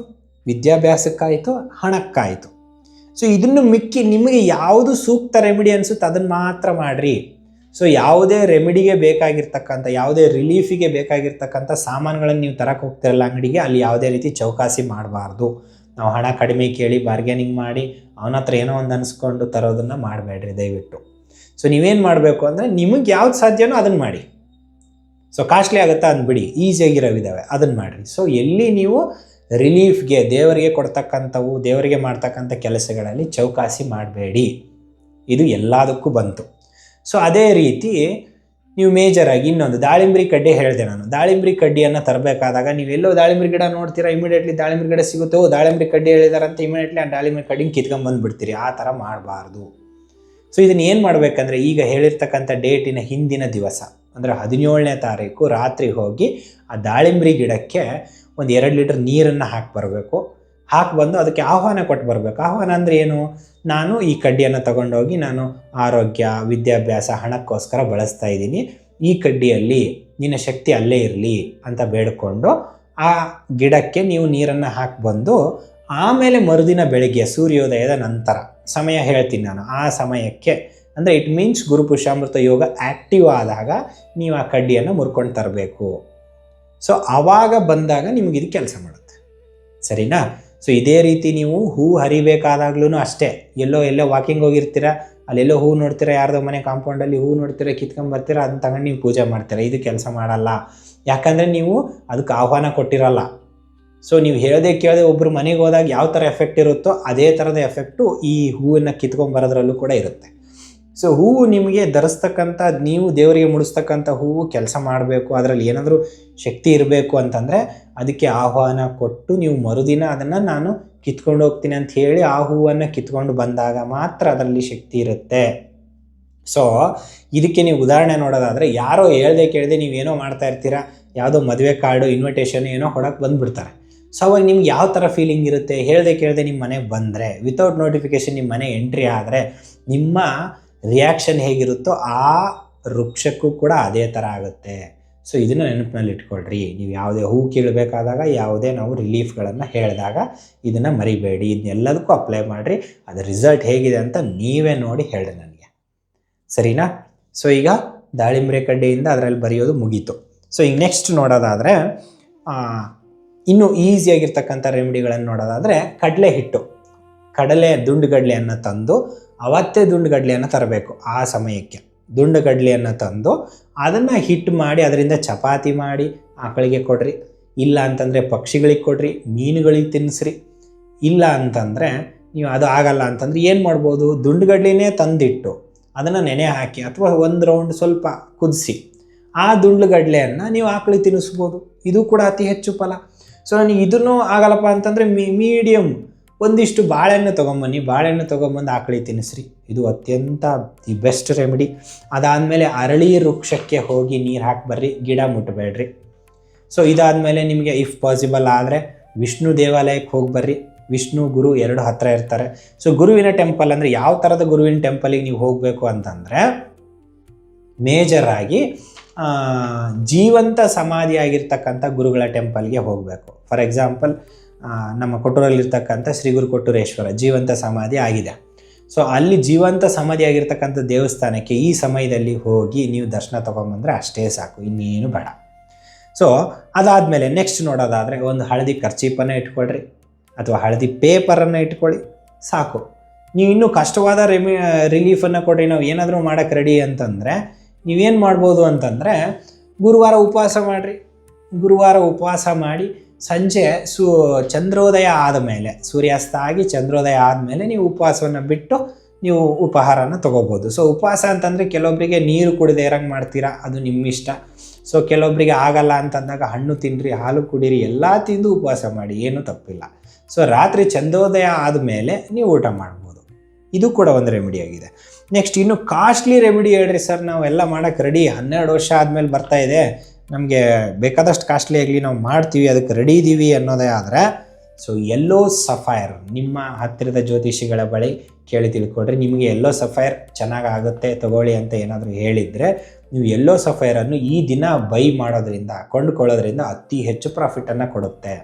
ವಿದ್ಯಾಭ್ಯಾಸಕ್ಕಾಯಿತು, ಹಣಕ್ಕಾಯಿತು. ಸೊ ಇದನ್ನು ಮಿಕ್ಕಿ ನಿಮಗೆ ಯಾವುದು ಸೂಕ್ತ ರೆಮಿಡಿ ಅನಿಸುತ್ತೆ ಅದನ್ನು ಮಾತ್ರ ಮಾಡಿರಿ. ಸೊ ಯಾವುದೇ ರೆಮಿಡಿಗೆ ಬೇಕಾಗಿರ್ತಕ್ಕಂಥ, ಯಾವುದೇ ರಿಲೀಫಿಗೆ ಬೇಕಾಗಿರ್ತಕ್ಕಂಥ ಸಾಮಾನುಗಳನ್ನು ನೀವು ತರಕ್ಕೆ ಹೋಗ್ತಿರಲ್ಲ ಅಂಗಡಿಗೆ, ಅಲ್ಲಿ ಯಾವುದೇ ರೀತಿ ಚೌಕಾಸಿ ಮಾಡಬಾರ್ದು. ನಾವು ಹಣ ಕಡಿಮೆ ಕೇಳಿ ಬಾರ್ಗೇನಿಂಗ್ ಮಾಡಿ ಅವನ ಹತ್ರ ಏನೋ ಒಂದು ಅನಿಸ್ಕೊಂಡು ತರೋದನ್ನು ಮಾಡಬೇಡ್ರಿ ದಯವಿಟ್ಟು. ಸೊ ನೀವೇನು ಮಾಡಬೇಕು ಅಂದರೆ ನಿಮಗೆ ಯಾವ್ದು ಸಾಧ್ಯನೋ ಅದನ್ನು ಮಾಡಿ. ಸೊ ಕಾಸ್ಟ್ಲಿ ಆಗುತ್ತಾ ಅಂದ್ಬಿಡಿ, ಈಸಿಯಾಗಿರೋವಿದ್ದಾವೆ ಅದನ್ನು ಮಾಡಿರಿ. ಸೊ ಎಲ್ಲಿ ನೀವು ರಿಲೀಫ್ಗೆ, ದೇವರಿಗೆ ಕೊಡ್ತಕ್ಕಂಥವು, ದೇವರಿಗೆ ಮಾಡ್ತಕ್ಕಂಥ ಕೆಲಸಗಳಲ್ಲಿ ಚೌಕಾಸಿ ಮಾಡಬೇಡಿ. ಇದು ಎಲ್ಲದಕ್ಕೂ ಬಂತು. ಸೊ ಅದೇ ರೀತಿ ನೀವು ಮೇಜರಾಗಿ ಇನ್ನೊಂದು ದಾಳಿಂಬ್ರಿ ಕಡ್ಡಿ ಹೇಳಿದೆ ನಾನು. ದಾಳಿಂಬ್ರಿ ಕಡ್ಡಿಯನ್ನು ತರಬೇಕಾದಾಗ ನೀವೆಲ್ಲೋ ದಾಳಿಂಬ್ರಿ ಗಿಡ ನೋಡ್ತೀರಾ, ಇಮಿಡಿಯೇಟ್ಲಿ ದಾಳಿಂಬ್ರಿ ಗಿಡ ಸಿಗುತ್ತೋ, ದಾಳಿಂಬ್ರಿ ಕಡ್ಡಿ ಹೇಳಿದಾರಂತ ಇಮಿಡಿಯೇಟ್ಲಿ ಆ ದಾಳಿಂಬ್ರಿ ಕಡ್ಡಿನ ಕಿತ್ಕೊಂಡು ಬಂದುಬಿಡ್ತೀರಿ. ಆ ಥರ ಮಾಡಬಾರ್ದು. ಸೊ ಇದನ್ನು ಏನು ಮಾಡಬೇಕಂದ್ರೆ, ಈಗ ಹೇಳಿರ್ತಕ್ಕಂಥ ಡೇಟಿನ ಹಿಂದಿನ ದಿವಸ ಅಂದರೆ 17ನೇ ತಾರೀಕು ರಾತ್ರಿ ಹೋಗಿ ಆ ದಾಳಿಂಬ್ರಿ ಗಿಡಕ್ಕೆ ಒಂದು 2 ಲೀಟರ್ ನೀರನ್ನು ಹಾಕಿ ಬರಬೇಕು. ಹಾಕಿ ಬಂದು ಅದಕ್ಕೆ ಆಹ್ವಾನ ಕೊಟ್ಟು ಬರಬೇಕು. ಆಹ್ವಾನ ಅಂದರೆ ಏನು, ನಾನು ಈ ಕಡ್ಡಿಯನ್ನು ತಗೊಂಡೋಗಿ ನಾನು ಆರೋಗ್ಯ, ವಿದ್ಯಾಭ್ಯಾಸ, ಹಣಕ್ಕೋಸ್ಕರ ಬಳಸ್ತಾ ಇದ್ದೀನಿ, ಈ ಕಡ್ಡಿಯಲ್ಲಿ ನಿನ್ನ ಶಕ್ತಿ ಅಲ್ಲೇ ಇರಲಿ ಅಂತ ಬೇಡಿಕೊಂಡು ಆ ಗಿಡಕ್ಕೆ ನೀವು ನೀರನ್ನು ಹಾಕಿ ಬಂದು, ಆಮೇಲೆ ಮರುದಿನ ಬೆಳಗ್ಗೆ ಸೂರ್ಯೋದಯದ ನಂತರ ಸಮಯ ಹೇಳ್ತೀನಿ ನಾನು, ಆ ಸಮಯಕ್ಕೆ ಅಂದರೆ ಇಟ್ ಮೀನ್ಸ್ ಗುರುಪುಷ್ಯಾಮೃತ ಯೋಗ ಆ್ಯಕ್ಟಿವ್ ಆದಾಗ ನೀವು ಆ ಕಡ್ಡಿಯನ್ನು ಮುರ್ಕೊಂಡು ತರಬೇಕು. ಸೊ ಆವಾಗ ಬಂದಾಗ ನಿಮಗಿದು ಕೆಲಸ ಮಾಡುತ್ತೆ, ಸರಿನಾ? ಸೊ ಇದೇ ರೀತಿ ನೀವು ಹೂ ಹರಿಬೇಕಾದಾಗ್ಲೂ ಅಷ್ಟೇ, ಎಲ್ಲೋ ವಾಕಿಂಗ್ ಹೋಗಿರ್ತೀರ, ಅಲ್ಲೆಲ್ಲೋ ಹೂ ನೋಡ್ತೀರಾ, ಯಾರ್ದೋ ಮನೆ ಕಾಂಪೌಂಡಲ್ಲಿ ಹೂ ನೋಡ್ತೀರಾ, ಕಿತ್ಕೊಂಬರ್ತೀರಾ, ಅದನ್ನ ತಗೊಂಡು ನೀವು ಪೂಜೆ ಮಾಡ್ತೀರಾ. ಇದು ಕೆಲಸ ಮಾಡಲ್ಲ, ಯಾಕಂದರೆ ನೀವು ಅದಕ್ಕೆ ಆಹ್ವಾನ ಕೊಟ್ಟಿರಲ್ಲ. ಸೊ ನೀವು ಹೇಳದೆ ಕೇಳದೆ ಒಬ್ಬರು ಮನೆಗೆ ಹೋದಾಗ ಯಾವ ಥರ ಎಫೆಕ್ಟ್ ಇರುತ್ತೋ ಅದೇ ಥರದ ಎಫೆಕ್ಟು ಈ ಹೂವನ್ನು ಕಿತ್ಕೊಂಬರೋದ್ರಲ್ಲೂ ಕೂಡ ಇರುತ್ತೆ. ಸೊ ಹೂವು ನಿಮಗೆ ಧರಿಸ್ತಕ್ಕಂಥ, ನೀವು ದೇವರಿಗೆ ಮುಡಿಸ್ತಕ್ಕಂಥ ಹೂವು ಕೆಲಸ ಮಾಡಬೇಕು, ಅದರಲ್ಲಿ ಏನಾದರೂ ಶಕ್ತಿ ಇರಬೇಕು ಅಂತಂದರೆ ಅದಕ್ಕೆ ಆಹ್ವಾನ ಕೊಟ್ಟು ನೀವು ಮರುದಿನ ಅದನ್ನು ನಾನು ಕಿತ್ಕೊಂಡು ಹೋಗ್ತೀನಿ ಅಂತ ಹೇಳಿ ಆ ಹೂವನ್ನು ಕಿತ್ಕೊಂಡು ಬಂದಾಗ ಮಾತ್ರ ಅದರಲ್ಲಿ ಶಕ್ತಿ ಇರುತ್ತೆ. ಸೊ ಇದಕ್ಕೆ ನೀವು ಉದಾಹರಣೆ ನೋಡೋದಾದರೆ, ಯಾರೋ ಹೇಳ್ದೆ ಕೇಳದೆ ನೀವೇನೋ ಮಾಡ್ತಾ ಇರ್ತೀರಾ, ಯಾವುದೋ ಮದುವೆ ಕಾರ್ಡು, ಇನ್ವಿಟೇಷನ್ ಏನೋ ಕೊಡೋಕ್ಕೆ ಬಂದುಬಿಡ್ತಾರೆ. ಸೊ ಅವಾಗ ನಿಮ್ಗೆ ಯಾವ ಥರ ಫೀಲಿಂಗ್ ಇರುತ್ತೆ, ಹೇಳ್ದೆ ಕೇಳದೆ ನಿಮ್ಮ ಮನೆಗೆ ಬಂದರೆ, ವಿತೌಟ್ ನೋಟಿಫಿಕೇಷನ್ ನಿಮ್ಮ ಮನೆ ಎಂಟ್ರಿ ಆದರೆ ನಿಮ್ಮ ರಿಯಾಕ್ಷನ್ ಹೇಗಿರುತ್ತೋ ಆ ವೃಕ್ಷಕ್ಕೂ ಕೂಡ ಅದೇ ಥರ ಆಗುತ್ತೆ. ಸೊ ಇದನ್ನು ನೆನಪಿನಲ್ಲಿ ಇಟ್ಕೊಳ್ರಿ. ನೀವು ಯಾವುದೇ ಹೂ ಕೀಳಬೇಕಾದಾಗ, ಯಾವುದೇ ನಾವು ರಿಲೀಫ್ಗಳನ್ನು ಹೇಳಿದಾಗ ಇದನ್ನು ಮರಿಬೇಡಿ. ಇದನ್ನೆಲ್ಲದಕ್ಕೂ ಅಪ್ಲೈ ಮಾಡಿರಿ. ಅದರ ರಿಸಲ್ಟ್ ಹೇಗಿದೆ ಅಂತ ನೀವೇ ನೋಡಿ ಹೇಳಿ ನನಗೆ, ಸರಿನಾ? ಸೊ ಈಗ ದಾಳಿಂಬ್ರೆ ಕಡ್ಡಿಯಿಂದ ಅದರಲ್ಲಿ ಬರೆಯೋದು ಮುಗೀತು. ಸೊ ಈಗ ನೆಕ್ಸ್ಟ್ ನೋಡೋದಾದರೆ, ಇನ್ನೂ ಈಸಿಯಾಗಿರ್ತಕ್ಕಂಥ ರೆಮಿಡಿಗಳನ್ನು ನೋಡೋದಾದರೆ, ಕಡಲೆ ದುಂಡುಗಡ್ಲೆಯನ್ನು ತಂದು ಅವತ್ತೇ ದುಂಡುಗಡ್ಲೆಯನ್ನು ತರಬೇಕು. ಆ ಸಮಯಕ್ಕೆ ದುಂಡುಗಡ್ಲೆಯನ್ನು ತಂದು ಅದನ್ನು ಹಿಟ್ಟು ಮಾಡಿ ಅದರಿಂದ ಚಪಾತಿ ಮಾಡಿ ಆಕಳಿಗೆ ಕೊಡ್ರಿ. ಇಲ್ಲ ಅಂತಂದರೆ ಪಕ್ಷಿಗಳಿಗೆ ಕೊಡ್ರಿ, ಮೀನುಗಳಿಗೆ ತಿನ್ನಿಸ್ರಿ. ಇಲ್ಲ ಅಂತಂದರೆ ನೀವು ಅದು ಆಗಲ್ಲ ಅಂತಂದರೆ ಏನು ಮಾಡ್ಬೋದು, ದುಂಡುಗಡ್ಲಿನೇ ತಂದಿಟ್ಟು ಅದನ್ನು ನೆನೆ ಹಾಕಿ ಅಥವಾ ಒಂದು ರೌಂಡ್ ಸ್ವಲ್ಪ ಕುದಿಸಿ ಆ ದುಂಡುಗಡ್ಲೆಯನ್ನು ನೀವು ಆಕಳಿಗೆ ತಿನ್ನಿಸ್ಬೋದು. ಇದು ಕೂಡ ಅತಿ ಹೆಚ್ಚು ಫಲ. ಸೊ ನನಗೆ ಇದನ್ನೂ ಆಗಲ್ಲಪ್ಪ ಅಂತಂದರೆ ಮೀಡಿಯಮ್ ಒಂದಿಷ್ಟು ಬಾಳೆಹಣ್ಣು ತೊಗೊಂಬಂದು ಆಕಳಿಗೆ ತಿನ್ನಿಸ್ರಿ. ಇದು ಅತ್ಯಂತ ದಿ ಬೆಸ್ಟ್ ರೆಮಿಡಿ. ಅದಾದಮೇಲೆ ಅರಳಿ ವೃಕ್ಷಕ್ಕೆ ಹೋಗಿ ನೀರು ಹಾಕಿ ಗಿಡ ಮುಟ್ಟಬೇಡ್ರಿ. ಸೊ ಇದಾದಮೇಲೆ ನಿಮಗೆ ಇಫ್ ಪಾಸಿಬಲ್ ಆದರೆ ವಿಷ್ಣು ದೇವಾಲಯಕ್ಕೆ ಹೋಗಿ ಬರ್ರಿ. ವಿಷ್ಣು ಗುರು ಎರಡು ಹತ್ತಿರ ಇರ್ತಾರೆ. ಸೊ ಗುರುವಿನ ಟೆಂಪಲ್ ಅಂದರೆ ಯಾವ ಥರದ ಗುರುವಿನ ಟೆಂಪಲಿಗೆ ನೀವು ಹೋಗಬೇಕು ಅಂತಂದರೆ ಮೇಜರ್ ಆಗಿ ಜೀವಂತ ಸಮಾಧಿಯಾಗಿರ್ತಕ್ಕಂಥ ಗುರುಗಳ ಟೆಂಪಲ್ಗೆ ಹೋಗಬೇಕು. ಫಾರ್ ಎಕ್ಸಾಂಪಲ್ ನಮ್ಮ ಕೊಟ್ಟೂರಲ್ಲಿರ್ತಕ್ಕಂಥ ಶ್ರೀ ಗುರು ಕೊಟ್ಟೂರೇಶ್ವರ ಜೀವಂತ ಸಮಾಧಿ ಆಗಿದೆ. ಸೊ ಅಲ್ಲಿ ಜೀವಂತ ಸಮಾಧಿ ಆಗಿರ್ತಕ್ಕಂಥ ದೇವಸ್ಥಾನಕ್ಕೆ ಈ ಸಮಯದಲ್ಲಿ ಹೋಗಿ ನೀವು ದರ್ಶನ ತೊಗೊಂಬಂದರೆ ಅಷ್ಟೇ ಸಾಕು, ಇನ್ನೇನು ಬೇಡ. ಸೊ ಅದಾದಮೇಲೆ ನೆಕ್ಸ್ಟ್ ನೋಡೋದಾದರೆ ಒಂದು ಹಳದಿ ಕರ್ಚೀಪನ್ನು ಇಟ್ಕೊಳ್ರಿ ಅಥವಾ ಹಳದಿ ಪೇಪರನ್ನು ಇಟ್ಕೊಳ್ಳಿ, ಸಾಕು. ನೀವು ಇನ್ನೂ ಕಷ್ಟವಾದ ರಿಲೀಫನ್ನು ಕೊಡ್ರಿ, ನಾವು ಏನಾದರೂ ಮಾಡೋಕ್ಕೆ ರೆಡಿ ಅಂತಂದರೆ ನೀವೇನು ಮಾಡ್ಬೋದು ಅಂತಂದರೆ ಗುರುವಾರ ಉಪವಾಸ ಮಾಡಿರಿ. ಗುರುವಾರ ಉಪವಾಸ ಮಾಡಿ ಸಂಜೆ ಚಂದ್ರೋದಯ ಆದಮೇಲೆ, ಸೂರ್ಯಾಸ್ತ ಆಗಿ ಚಂದ್ರೋದಯ ಆದಮೇಲೆ ನೀವು ಉಪವಾಸವನ್ನು ಬಿಟ್ಟು ನೀವು ಉಪಹಾರನ ತೊಗೋಬೋದು. ಸೊ ಉಪವಾಸ ಅಂತಂದರೆ ಕೆಲವೊಬ್ಬರಿಗೆ ನೀರು ಕುಡಿದೇ ಇರಂಗೆ ಮಾಡ್ತೀರಾ, ಅದು ನಿಮ್ಮ ಇಷ್ಟ. ಸೊ ಕೆಲವೊಬ್ಬರಿಗೆ ಆಗಲ್ಲ ಅಂತಂದಾಗ ಹಣ್ಣು ತಿನ್ನಿರಿ, ಹಾಲು ಕುಡೀರಿ, ಎಲ್ಲ ತಿಂದು ಉಪವಾಸ ಮಾಡಿ, ಏನೂ ತಪ್ಪಿಲ್ಲ. ಸೊ ರಾತ್ರಿ ಚಂದ್ರೋದಯ ಆದಮೇಲೆ ನೀವು ಊಟ ಮಾಡ್ಬೋದು. ಇದು ಕೂಡ ಒಂದು ರೆಮಿಡಿ ಆಗಿದೆ. ನೆಕ್ಸ್ಟ್ ಇನ್ನು ಕಾಸ್ಟ್ಲಿ ರೆಮಿಡಿ ಹೇಳ್ರಿ ಸರ್, ನಾವೆಲ್ಲ ಮಾಡೋಕ್ಕೆ ರೆಡಿ, 12 ವರ್ಷ ಆದಮೇಲೆ ಬರ್ತಾಯಿದೆ, ನಮಗೆ ಬೇಕಾದಷ್ಟು ಕಾಸ್ಟ್ಲಿ ಆಗಲಿ ನಾವು ಮಾಡ್ತೀವಿ, ಅದಕ್ಕೆ ರೆಡಿ ಇದ್ದೀವಿ ಅನ್ನೋದೇ ಆದರೆ ಸೊ ಎಲ್ಲೋ ಸಫೈರ್ ನಿಮ್ಮ ಹತ್ತಿರದ ಜ್ಯೋತಿಷಿಗಳ ಬಳಿ ಕೇಳಿ ತಿಳ್ಕೊಡ್ರಿ. ನಿಮಗೆ ಎಲ್ಲೋ ಸಫೈರ್ ಚೆನ್ನಾಗಾಗುತ್ತೆ ತಗೊಳ್ಳಿ ಅಂತ ಏನಾದರೂ ಹೇಳಿದರೆ ನೀವು ಎಲ್ಲೋ ಸಫೈರನ್ನು ಈ ದಿನ ಬೈ ಮಾಡೋದ್ರಿಂದ, ಕೊಂಡುಕೊಳ್ಳೋದ್ರಿಂದ ಅತಿ ಹೆಚ್ಚು ಪ್ರಾಫಿಟನ್ನು ಕೊಡುತ್ತೆ.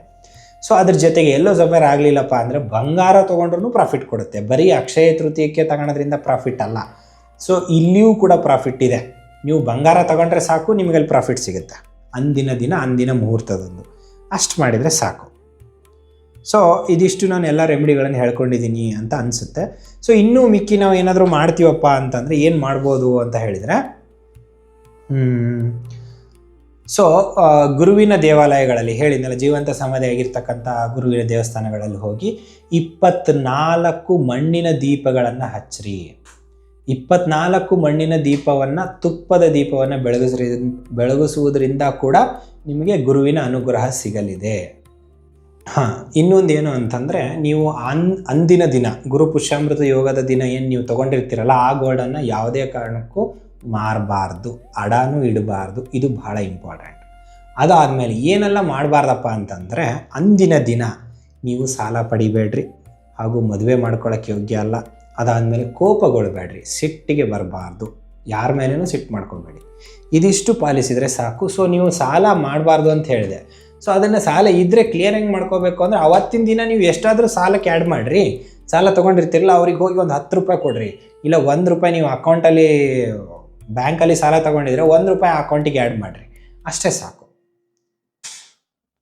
ಸೊ ಅದ್ರ ಜೊತೆಗೆ ಎಲ್ಲೋ ಸಫೈರ್ ಆಗಲಿಲ್ಲಪ್ಪ ಅಂದರೆ ಬಂಗಾರ ತೊಗೊಂಡ್ರೂ ಪ್ರಾಫಿಟ್ ಕೊಡುತ್ತೆ. ಬರೀ ಅಕ್ಷಯ ತೃತೀಯಕ್ಕೆ ತಗೊಳೋದ್ರಿಂದ ಪ್ರಾಫಿಟ್ ಅಲ್ಲ. ಸೊ ಇಲ್ಲಿಯೂ ಕೂಡ ಪ್ರಾಫಿಟ್ ಇದೆ. ನೀವು ಬಂಗಾರ ತಗೊಂಡ್ರೆ ಸಾಕು, ನಿಮಗಲ್ಲಿ ಪ್ರಾಫಿಟ್ ಸಿಗುತ್ತೆ. ಅಂದಿನ ಮುಹೂರ್ತದಂದು ಅಷ್ಟು ಮಾಡಿದರೆ ಸಾಕು. ಸೊ ಇದಿಷ್ಟು ನಾನು ಎಲ್ಲ ರೆಮಿಡಿಗಳನ್ನು ಹೇಳ್ಕೊಂಡಿದ್ದೀನಿ ಅಂತ ಅನಿಸುತ್ತೆ. ಸೊ ಇನ್ನೂ ಮಿಕ್ಕಿ ನಾವು ಏನಾದರೂ ಮಾಡ್ತೀವಪ್ಪ ಅಂತಂದರೆ ಏನು ಮಾಡ್ಬೋದು ಅಂತ ಹೇಳಿದರೆ, ಸೊ ಗುರುವಿನ ದೇವಾಲಯಗಳಲ್ಲಿ ಹೇಳಿದ್ನಲ್ಲ, ಜೀವಂತ ಸಮಾಧಿ ಆಗಿರ್ತಕ್ಕಂಥ ಗುರುವಿನ ದೇವಸ್ಥಾನಗಳಲ್ಲಿ ಹೋಗಿ 24 ಮಣ್ಣಿನ ದೀಪಗಳನ್ನು ಹಚ್ಚಿರಿ. 24 ಮಣ್ಣಿನ ದೀಪವನ್ನು, ತುಪ್ಪದ ದೀಪವನ್ನು ಬೆಳಗಿಸುವುದರಿಂದ ಕೂಡ ನಿಮಗೆ ಗುರುವಿನ ಅನುಗ್ರಹ ಸಿಗಲಿದೆ. ಇನ್ನೊಂದೇನು ಅಂತಂದರೆ, ನೀವು ಅಂದಿನ ದಿನ ಗುರು ಪುಷ್ಯಾಮೃತ ಯೋಗದ ದಿನ ಏನು ನೀವು ತೊಗೊಂಡಿರ್ತೀರಲ್ಲ, ಆ ಗೋಲ್ಡನ್ನು ಯಾವುದೇ ಕಾರಣಕ್ಕೂ ಮಾರಬಾರ್ದು, ಅಡಾನು ಇಡಬಾರ್ದು. ಇದು ಬಹಳ ಇಂಪಾರ್ಟೆಂಟ್. ಅದಾದಮೇಲೆ ಏನೆಲ್ಲ ಮಾಡಬಾರ್ದಪ್ಪ ಅಂತಂದರೆ, ಅಂದಿನ ದಿನ ನೀವು ಸಾಲ ಪಡಿಬೇಡ್ರಿ, ಹಾಗೂ ಮದುವೆ ಮಾಡ್ಕೊಳ್ಳೋಕ್ಕೆ ಯೋಗ್ಯ ಅಲ್ಲ. ಅದಾದಮೇಲೆ ಕೋಪಗೊಳ್ಬೇಡ್ರಿ, ಸಿಟ್ಟಿಗೆ ಬರಬಾರ್ದು, ಯಾರ ಮೇಲೇನೂ ಸಿಟ್ಟು ಮಾಡ್ಕೊಬೇಡಿ. ಇದಿಷ್ಟು ಪಾಲಿಸಿದರೆ ಸಾಕು. ಸೊ ನೀವು ಸಾಲ ಮಾಡಬಾರ್ದು ಅಂತ ಹೇಳಿದೆ. ಸೊ ಅದನ್ನು ಸಾಲ ಇದ್ದರೆ ಕ್ಲಿಯರ್ ಹೆಂಗೆ ಮಾಡ್ಕೋಬೇಕು ಅಂದರೆ, ಅವತ್ತಿನ ದಿನ ನೀವು ಎಷ್ಟಾದರೂ ಸಾಲಕ್ಕೆ ಆ್ಯಡ್ ಮಾಡಿರಿ. ಸಾಲ ತೊಗೊಂಡಿರ್ತಿರಲ್ಲ, ಅವ್ರಿಗೆ ಹೋಗಿ ಒಂದು 10 ರೂಪಾಯಿ ಕೊಡ್ರಿ, ಇಲ್ಲ 1 ರೂಪಾಯಿ ನೀವು ಅಕೌಂಟಲ್ಲಿ ಬ್ಯಾಂಕಲ್ಲಿ ಸಾಲ ತೊಗೊಂಡಿದ್ರೆ 1 ರೂಪಾಯಿ ಅಕೌಂಟಿಗೆ ಆ್ಯಡ್ ಮಾಡಿರಿ, ಅಷ್ಟೇ ಸಾಕು.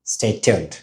Stay tuned.